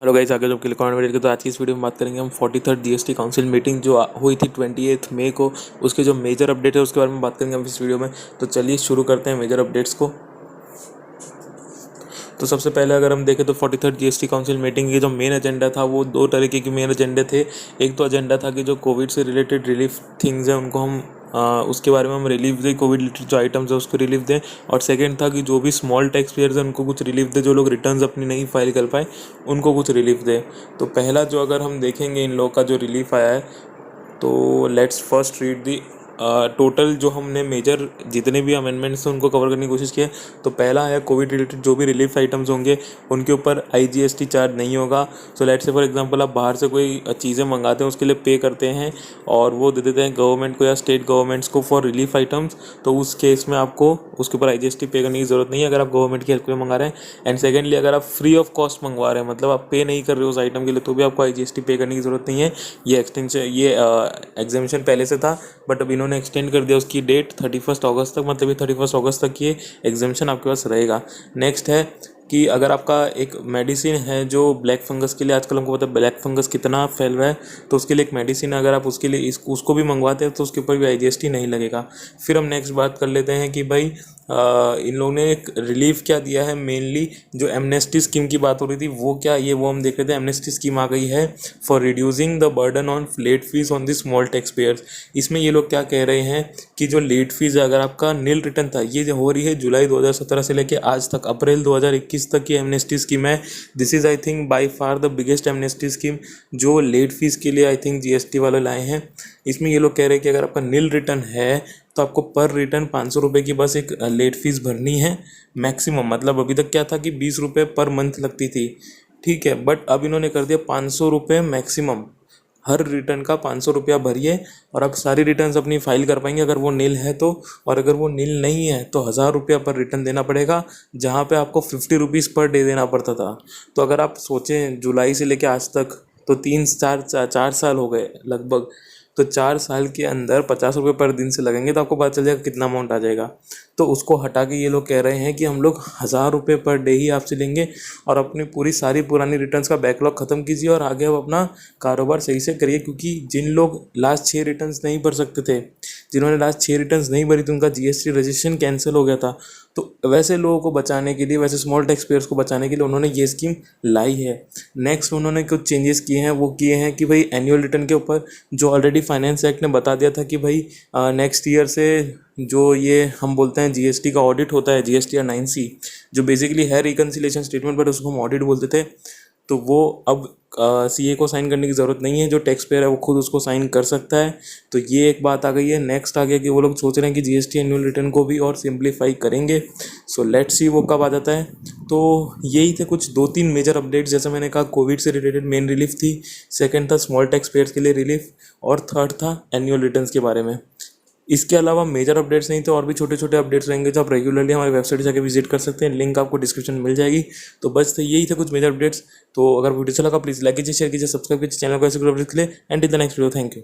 Hello guys, आगे जब click on video के तो आज की इस वीडियो में बात करेंगे हम 43rd जीएसटी काउंसिल मीटिंग जो हुई थी 28 मई को, उसके जो मेजर अपडेट है उसके बारे में बात करेंगे हम इस वीडियो में। तो चलिए शुरू करते हैं मेजर अपडेट्स को। तो सबसे पहले अगर हम देखें तो 43rd जीएसटी काउंसिल मीटिंग की जो मेन एजेंडा था वो दो तरीके के मेन एजेंडे थे। एक तो एजेंडा था कि जो कोविड से रिलेटेड रिलीफ थिंग्स हैं उनको हम उसके बारे में हम रिलीफ दें, कोविड रिलेटेड जो आइटम्स है उसको रिलीफ दें। और सेकंड था कि जो भी स्मॉल टैक्स पेयर्स हैं उनको कुछ रिलीफ दें, जो लोग रिटर्न्स अपनी नहीं फाइल कर पाए उनको कुछ रिलीफ दें। तो पहला जो अगर हम देखेंगे इन लोगों का जो रिलीफ आया है, तो let's first read the total जो हमने मेजर जितने भी अमेंडमेंट्स हैं उनको कवर करने की कोशिश की है। तो पहला है कोविड रिलेटेड जो भी रिलीफ आइटम्स होंगे उनके ऊपर IGST चार्ज नहीं होगा। So let's say for example आप बाहर से कोई चीज़ें मंगाते हैं उसके लिए पे करते हैं और वो दे देते हैं गवर्नमेंट को या स्टेट गवर्नमेंट्स को फॉर रिलीफ आइटम्स, तो उस केस में आपको उसके ऊपर IGST पे करने की ज़रूरत नहीं है अगर आप गवर्नमेंट की हेल्प के लिए मंगा रहे हैं। एंड सेकेंडली अगर आप फ्री ऑफ कॉस्ट मंगवा रहे हैं, मतलब आप पे नहीं कर रहे हो उस आइटम के लिए, तो भी आपको IGST पे करने की ज़रूरत नहीं है। ये एग्जामिशन पहले से था बट अब इन्होंने एक्सटेंड कर दिया उसकी डेट 31 अगस्त तक, मतलब ये 31 अगस्त तक ये एग्जामिशन आपके पास रहेगा। नेक्स्ट है कि अगर आपका एक मेडिसिन है जो ब्लैक फंगस के लिए, आजकल हमको पता है ब्लैक फंगस कितना फैल रहा है, तो उसके लिए एक मेडिसिन अगर आप उसके लिए उसको भी मंगवाते हैं तो उसके ऊपर भी IGST नहीं लगेगा। फिर हम नेक्स्ट बात कर लेते हैं कि भाई इन लोगों ने एक रिलीफ क्या दिया है। मेनली जो एमनेस्टी स्कीम की बात हो रही थी वो क्या, ये वो हम देख रहे थे। एमनेस्टी स्कीम आ गई है for reducing the burden on late fees on the small tax payers. इसमें ये लोग क्या कह रहे हैं कि जो लेट फीस अगर आपका नील रिटर्न था, ये जो हो रही है जुलाई 2017 से लेके आज तक अप्रैल 2021 तक की एमनेस्टी स्कीम है। This is I think by far the biggest amnesty scheme जो लेट फीस के लिए आई थिंक GST वाले लाए हैं। इसमें ये लोग कह रहे हैं कि अगर आपका नील रिटर्न है तो आपको पर रिटर्न 500 रुपये की बस एक लेट फीस भरनी है मैक्सिमम। मतलब अभी तक क्या था कि 20 रुपये पर मंथ लगती थी, ठीक है, बट अब इन्होंने कर दिया 500 रुपये मैक्सिमम। हर रिटर्न का 500 रुपया भरिए और आप सारी रिटर्न्स अपनी फाइल कर पाएंगे अगर वो नील है तो। और अगर वो नील नहीं है तो 1000 रुपया पर रिटर्न देना पड़ेगा, जहाँ पे आपको 50 रुपीज़ पर डे देना पड़ता था। तो अगर आप सोचें जुलाई से लेकर आज तक तो 4 साल हो गए लगभग। तो 4 साल के अंदर 50 रुपये पर दिन से लगेंगे तो आपको पता चल जाएगा कितना अमाउंट आ जाएगा। तो उसको हटा के ये लोग कह रहे हैं कि हम लोग 1000 रुपये पर डे ही आपसे लेंगे और अपनी पूरी सारी पुरानी रिटर्न्स का बैकलॉग ख़त्म कीजिए और आगे अब अपना कारोबार सही से करिए। क्योंकि जिन लोग लास्ट 6 रिटर्न्स नहीं भर सकते थे, जिन्होंने लास्ट 6 रिटर्न्स नहीं भरी थी, उनका GST रजिस्ट्रेशन कैंसिल हो गया था। तो वैसे लोगों को बचाने के लिए, वैसे स्मॉल टैक्स पेयर्स को बचाने के लिए उन्होंने ये स्कीम लाई है। नेक्स्ट उन्होंने कुछ चेंजेस किए हैं, वो किए हैं कि भाई एनुअल रिटर्न के ऊपर जो ऑलरेडी फाइनेंस एक्ट ने बता दिया था कि भाई नेक्स्ट ईयर से जो ये हम बोलते हैं GST का ऑडिट होता है, GST या 9C, जो बेसिकली है रिकन्सिलेशन स्टेटमेंट बट उसको हम ऑडिट बोलते थे, तो वो अब CA को साइन करने की ज़रूरत नहीं है। जो टैक्स पेयर है वो खुद उसको साइन कर सकता है। तो ये एक बात आ गई है। नेक्स्ट आ गया कि वो लोग सोच रहे हैं कि GST एनुअल रिटर्न को भी और सिंप्लीफाई करेंगे। सो लेट्स सी वो कब आ जाता है। तो यही थे कुछ 2-3 मेजर अपडेट्स। जैसे मैंने कहा कोविड से रिलेटेड मेन रिलीफ थी, सेकंड था स्मॉल टैक्स पेयर्स के लिए रिलीफ, और थर्ड था एनुअल रिटर्न्स के बारे में। इसके अलावा मेजर अपडेट्स नहीं थे, और भी छोटे छोटे अपडेट्स रहेंगे जो आप रेगुलरली हमारी वेबसाइट जाकर विजिट कर सकते हैं। लिंक आपको डिस्क्रिप्शन में मिल जाएगी। तो बस थे यही थे कुछ मेजर अपडेट्स। तो अगर वीडियो अच्छा लगा प्लीज़ लाइक कीजिए, शेयर कीजिए, सब्सक्राइब कीजिए चैनल को ऐसे अपडेट्स के लिए। And in the next video, thank you.